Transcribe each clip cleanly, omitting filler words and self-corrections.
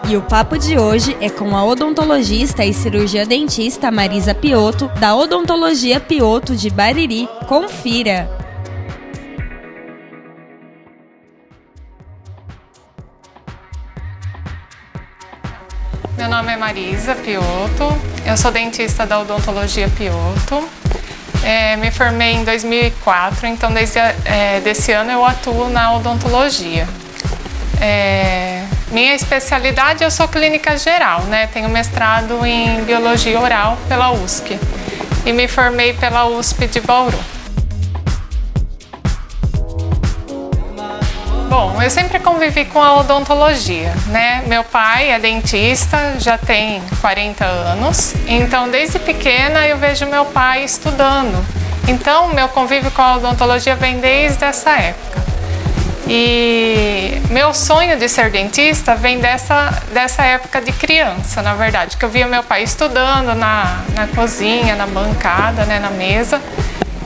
E o papo de hoje é com a odontologista e cirurgiã dentista Marisa Piotto, da Odontologia Piotto de Bariri. Confira! Meu nome é Marisa Piotto, eu sou dentista da Odontologia Piotto. Me formei em 2004, então desde desse ano eu atuo na odontologia. Minha especialidade, eu sou clínica geral, né? Tenho mestrado em biologia oral pela USP e me formei pela USP de Bauru. Bom, eu sempre convivi com a odontologia, né? Meu pai é dentista, já tem 40 anos, então desde pequena eu vejo meu pai estudando. Então, meu convívio com a odontologia vem desde essa época. E meu sonho de ser dentista vem dessa época de criança, na verdade, que eu via meu pai estudando na cozinha, na bancada, né, na mesa,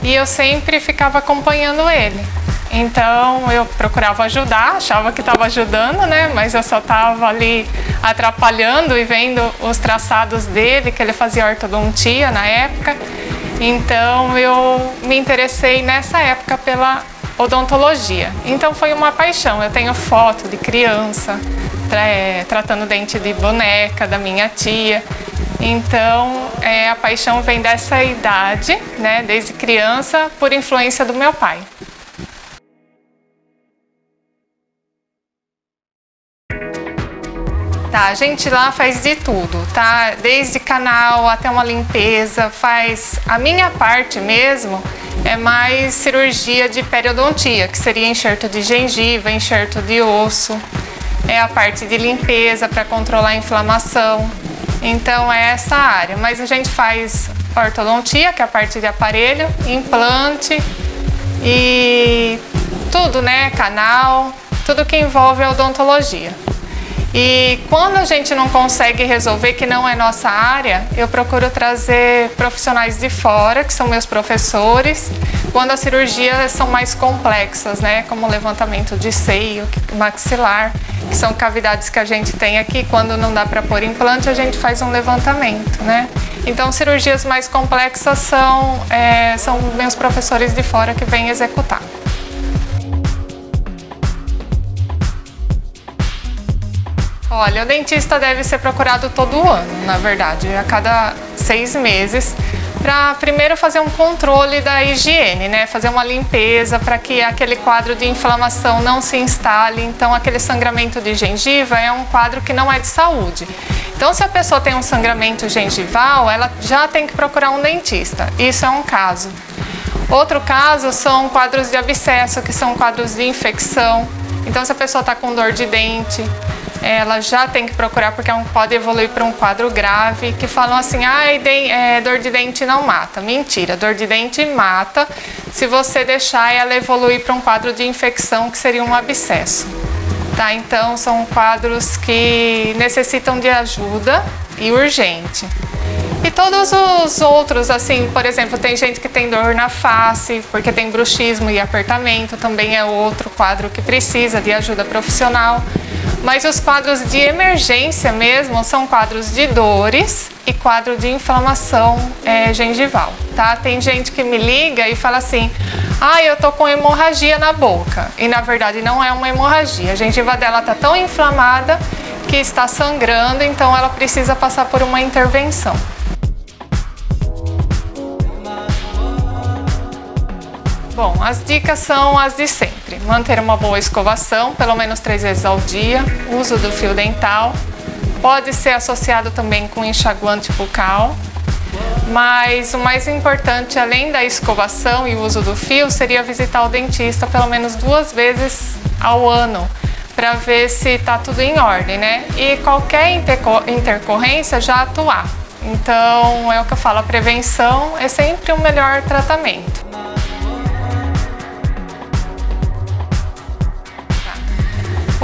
e eu sempre ficava acompanhando ele. Então eu procurava ajudar, achava que estava ajudando, né? Mas eu só estava ali atrapalhando e vendo os traçados dele, que ele fazia ortodontia na época. Então eu me interessei nessa época pela odontologia. Então foi uma paixão. Eu tenho foto de criança, tratando dente de boneca da minha tia. Então a paixão vem dessa idade, né? Desde criança, por influência do meu pai. Tá, a gente lá faz de tudo, tá? Desde canal até uma limpeza, faz... A minha parte mesmo é mais cirurgia de periodontia, que seria enxerto de gengiva, enxerto de osso. É a parte de limpeza para controlar a inflamação. Então é essa área. Mas a gente faz ortodontia, que é a parte de aparelho, implante e tudo, né? Canal, tudo que envolve a odontologia. E quando a gente não consegue resolver, que não é nossa área, eu procuro trazer profissionais de fora, que são meus professores, quando as cirurgias são mais complexas, né? Como levantamento de seio, maxilar, que são cavidades que a gente tem aqui, quando não dá para pôr implante, a gente faz um levantamento, né? Então, cirurgias mais complexas são meus professores de fora que vêm executar. Olha, o dentista deve ser procurado todo ano, na verdade, a cada 6 meses, para primeiro fazer um controle da higiene, né? Fazer uma limpeza para que aquele quadro de inflamação não se instale. Então, aquele sangramento de gengiva é um quadro que não é de saúde. Então, se a pessoa tem um sangramento gengival, ela já tem que procurar um dentista. Isso é um caso. Outro caso são quadros de abscesso, que são quadros de infecção. Então, se a pessoa está com dor de dente, ela já tem que procurar, porque pode evoluir para um quadro grave, que falam assim, dor de dente não mata. Mentira, dor de dente mata se você deixar ela evoluir para um quadro de infecção, que seria um abscesso. Tá? Então, são quadros que necessitam de ajuda e urgente. E todos os outros, assim, por exemplo, tem gente que tem dor na face, porque tem bruxismo e apertamento, também é outro quadro que precisa de ajuda profissional. Mas os quadros de emergência mesmo são quadros de dores e quadro de inflamação gengival, tá? Tem gente que me liga e fala assim, eu tô com hemorragia na boca. E na verdade não é uma hemorragia, a gengiva dela tá tão inflamada que está sangrando, então ela precisa passar por uma intervenção. Bom, as dicas são as de sempre. Manter uma boa escovação, pelo menos 3 vezes ao dia. Uso do fio dental. Pode ser associado também com enxaguante bucal. Mas o mais importante, além da escovação e o uso do fio, seria visitar o dentista pelo menos 2 vezes ao ano, para ver se está tudo em ordem, né? E qualquer intercorrência já atuar. Então, é o que eu falo, a prevenção é sempre o melhor tratamento.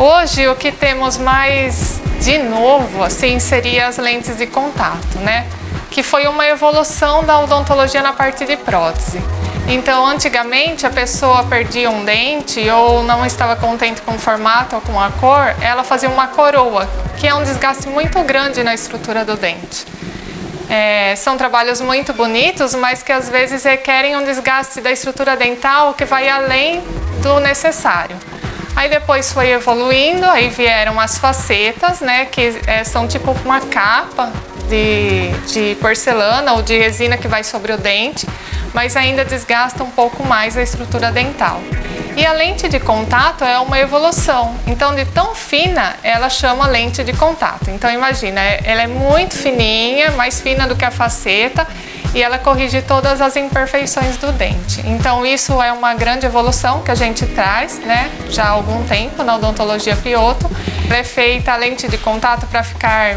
Hoje, o que temos mais de novo, assim, seria as lentes de contato, né? Que foi uma evolução da odontologia na parte de prótese. Então, antigamente, a pessoa perdia um dente ou não estava contente com o formato ou com a cor, ela fazia uma coroa, que é um desgaste muito grande na estrutura do dente. São trabalhos muito bonitos, mas que às vezes requerem um desgaste da estrutura dental que vai além do necessário. Aí depois foi evoluindo, aí vieram as facetas, né, que são tipo uma capa de porcelana ou de resina que vai sobre o dente, mas ainda desgasta um pouco mais a estrutura dental. E a lente de contato é uma evolução, então de tão fina ela chama lente de contato. Então imagina, ela é muito fininha, mais fina do que a faceta, e ela corrige todas as imperfeições do dente. Então isso é uma grande evolução que a gente traz, né, já há algum tempo na odontologia Piotto. Ela é feita a lente de contato para ficar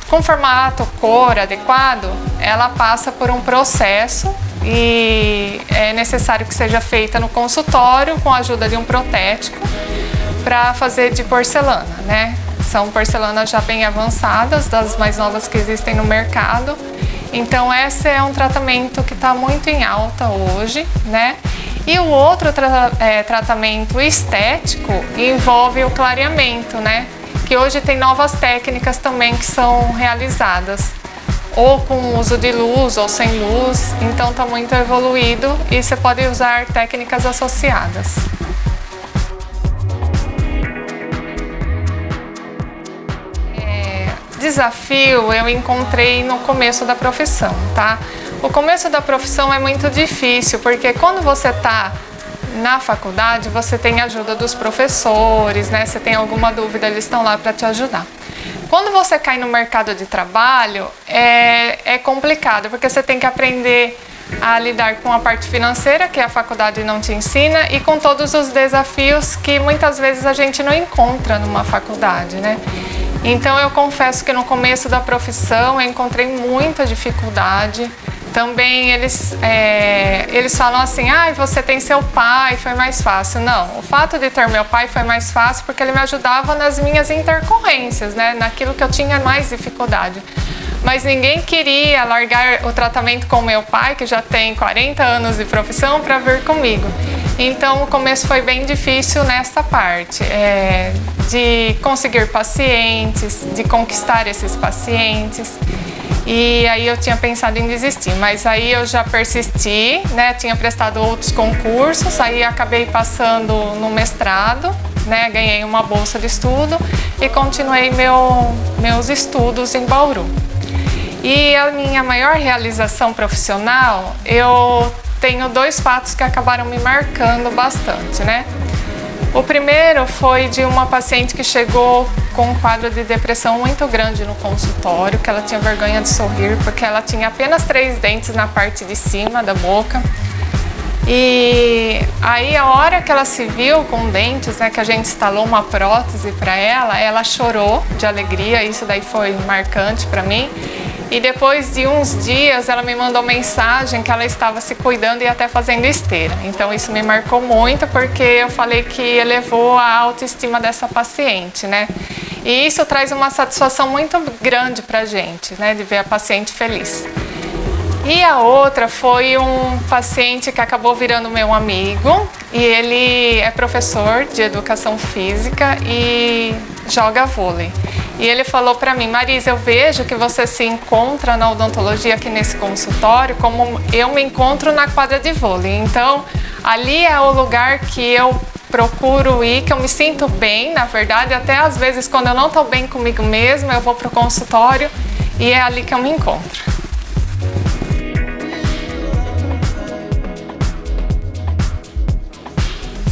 com formato, cor adequado, ela passa por um processo e é necessário que seja feita no consultório com a ajuda de um protético para fazer de porcelana, né? São porcelanas já bem avançadas, das mais novas que existem no mercado. Então esse é um tratamento que está muito em alta hoje, né? E o outro tratamento estético envolve o clareamento, né? Que hoje tem novas técnicas também que são realizadas, ou com uso de luz ou sem luz, então está muito evoluído e você pode usar técnicas associadas. Desafio eu encontrei no começo da profissão, tá? O começo da profissão é muito difícil, porque quando você está na faculdade, você tem a ajuda dos professores, né? Você tem alguma dúvida, eles estão lá para te ajudar. Quando você cai no mercado de trabalho, é complicado, porque você tem que aprender a lidar com a parte financeira, que a faculdade não te ensina, e com todos os desafios que muitas vezes a gente não encontra numa faculdade, né? Então eu confesso que no começo da profissão eu encontrei muita dificuldade. Também eles falam assim, você tem seu pai, foi mais fácil. Não, o fato de ter meu pai foi mais fácil porque ele me ajudava nas minhas intercorrências, né? Naquilo que eu tinha mais dificuldade. Mas ninguém queria largar o tratamento com meu pai, que já tem 40 anos de profissão, para vir comigo. Então o começo foi bem difícil nessa parte, de conseguir pacientes, de conquistar esses pacientes. E aí eu tinha pensado em desistir, mas aí eu já persisti, né? Tinha prestado outros concursos, aí acabei passando no mestrado, né? Ganhei uma bolsa de estudo e continuei meus estudos em Bauru. E a minha maior realização profissional, eu tenho 2 fatos que acabaram me marcando bastante, né? O primeiro foi de uma paciente que chegou com um quadro de depressão muito grande no consultório, que ela tinha vergonha de sorrir, porque ela tinha apenas 3 dentes na parte de cima da boca. E aí a hora que ela se viu com dentes, né, que a gente instalou uma prótese para ela chorou de alegria, isso daí foi marcante para mim. E depois de uns dias ela me mandou mensagem que ela estava se cuidando e até fazendo esteira. Então isso me marcou muito porque eu falei que elevou a autoestima dessa paciente, né? E isso traz uma satisfação muito grande pra gente, né? De ver a paciente feliz. E a outra foi um paciente que acabou virando meu amigo e ele é professor de educação física e joga vôlei. E ele falou para mim, Marisa, eu vejo que você se encontra na odontologia aqui nesse consultório como eu me encontro na quadra de vôlei. Então, ali é o lugar que eu procuro ir, que eu me sinto bem, na verdade, até às vezes quando eu não estou bem comigo mesma, eu vou para o consultório e é ali que eu me encontro.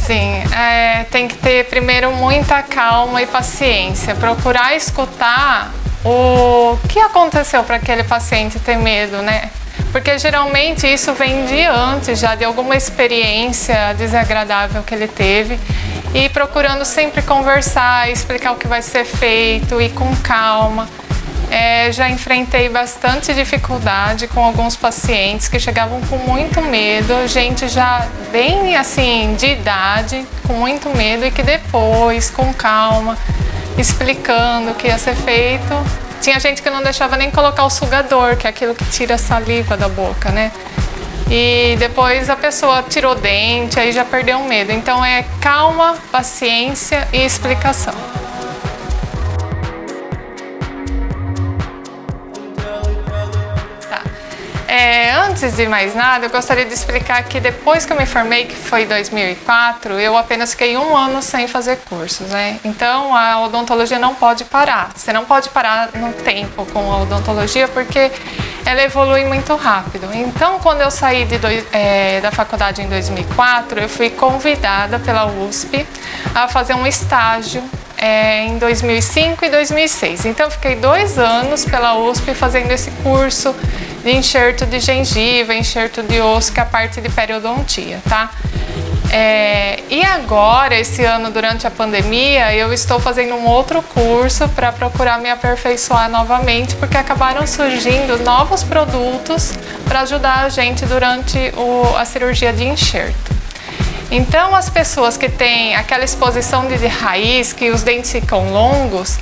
Sim, tem que ter primeiro muita calma e paciência, procurar escutar o que aconteceu para aquele paciente ter medo, né? Porque geralmente isso vem de antes já, de alguma experiência desagradável que ele teve, e procurando sempre conversar, explicar o que vai ser feito e com calma. Já enfrentei bastante dificuldade com alguns pacientes que chegavam com muito medo, gente já bem assim de idade, com muito medo, e que depois, com calma, explicando o que ia ser feito. Tinha gente que não deixava nem colocar o sugador, que é aquilo que tira a saliva da boca, né? e depois a pessoa tirou dente, aí já perdeu o medo. Então é calma, paciência e explicação. Antes de mais nada, eu gostaria de explicar que depois que eu me formei, que foi em 2004, eu apenas fiquei 1 ano sem fazer cursos, né? Então a odontologia não pode parar. Você não pode parar no tempo com a odontologia porque ela evolui muito rápido. Então, quando eu saí da faculdade em 2004, eu fui convidada pela USP a fazer um estágio em 2005 e 2006. Então, eu fiquei 2 anos pela USP fazendo esse curso de enxerto de gengiva, enxerto de osso, que é a parte de periodontia, tá? E agora, esse ano, durante a pandemia, eu estou fazendo um outro curso para procurar me aperfeiçoar novamente, porque acabaram surgindo novos produtos para ajudar a gente durante a cirurgia de enxerto. Então, as pessoas que têm aquela exposição de raiz, que os dentes ficam longos,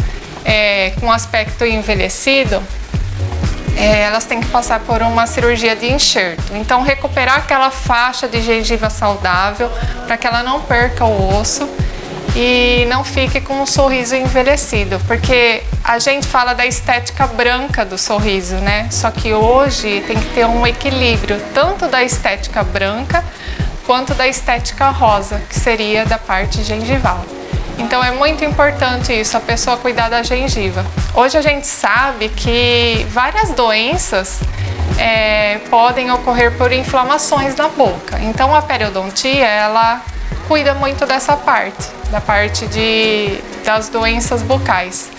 com aspecto envelhecido, elas têm que passar por uma cirurgia de enxerto. Então, recuperar aquela faixa de gengiva saudável para que ela não perca o osso e não fique com um sorriso envelhecido, porque a gente fala da estética branca do sorriso, né? Só que hoje tem que ter um equilíbrio tanto da estética branca quanto da estética rosa, que seria da parte gengival. Então é muito importante isso, a pessoa cuidar da gengiva. Hoje a gente sabe que várias doenças podem ocorrer por inflamações na boca. Então a periodontia, ela cuida muito dessa parte, da parte das doenças bucais.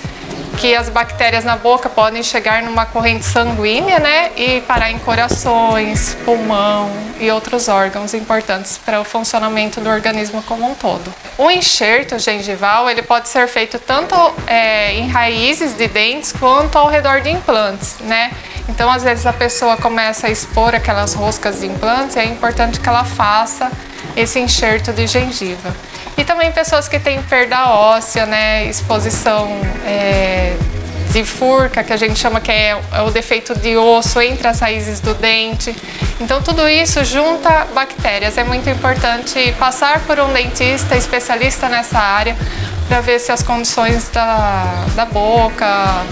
Que as bactérias na boca podem chegar numa corrente sanguínea, né, e parar em corações, pulmão e outros órgãos importantes para o funcionamento do organismo como um todo. O enxerto gengival, ele pode ser feito tanto em raízes de dentes quanto ao redor de implantes, né? Então, às vezes a pessoa começa a expor aquelas roscas de implantes e é importante que ela faça esse enxerto de gengiva. E também pessoas que têm perda óssea, né, exposição de furca, que a gente chama que é o defeito de osso entre as raízes do dente. Então tudo isso junta bactérias. É muito importante passar por um dentista especialista nessa área para ver se as condições da boca,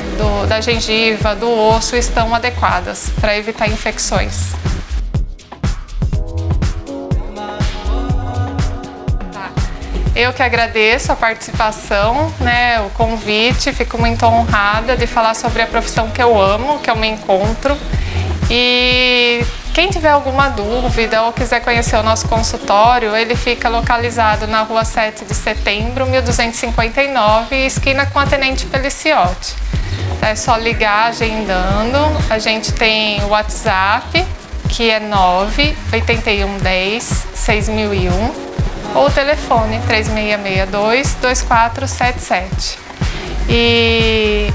da gengiva, do osso estão adequadas para evitar infecções. Eu que agradeço a participação, né, o convite, fico muito honrada de falar sobre a profissão que eu amo, que eu me encontro. E quem tiver alguma dúvida ou quiser conhecer o nosso consultório, ele fica localizado na Rua 7 de Setembro, 1259, esquina com a Tenente Feliciotti. É só ligar agendando. A gente tem o WhatsApp, que é 98110 6001. ou o telefone 3662-2477. E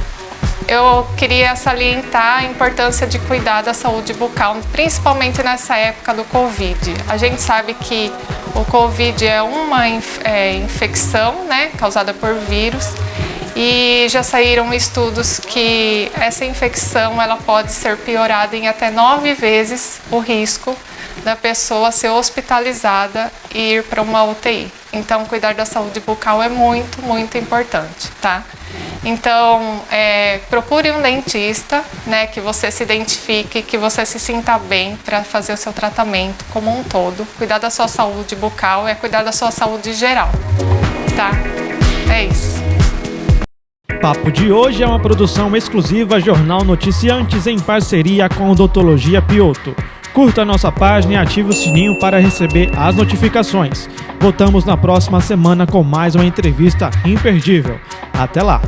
eu queria salientar a importância de cuidar da saúde bucal, principalmente nessa época do Covid. A gente sabe que o Covid é uma infecção, né, causada por vírus, e já saíram estudos que essa infecção ela pode ser piorada em até 9 vezes o risco da pessoa ser hospitalizada e ir para uma UTI. Então, cuidar da saúde bucal é muito, muito importante, tá? Então, procure um dentista, né, que você se identifique, que você se sinta bem para fazer o seu tratamento como um todo. Cuidar da sua saúde bucal é cuidar da sua saúde geral, tá? É isso. Papo de hoje é uma produção exclusiva Jornal Noticiantes em parceria com Odontologia Piotto. Curta a nossa página e ative o sininho para receber as notificações. Voltamos na próxima semana com mais uma entrevista imperdível. Até lá!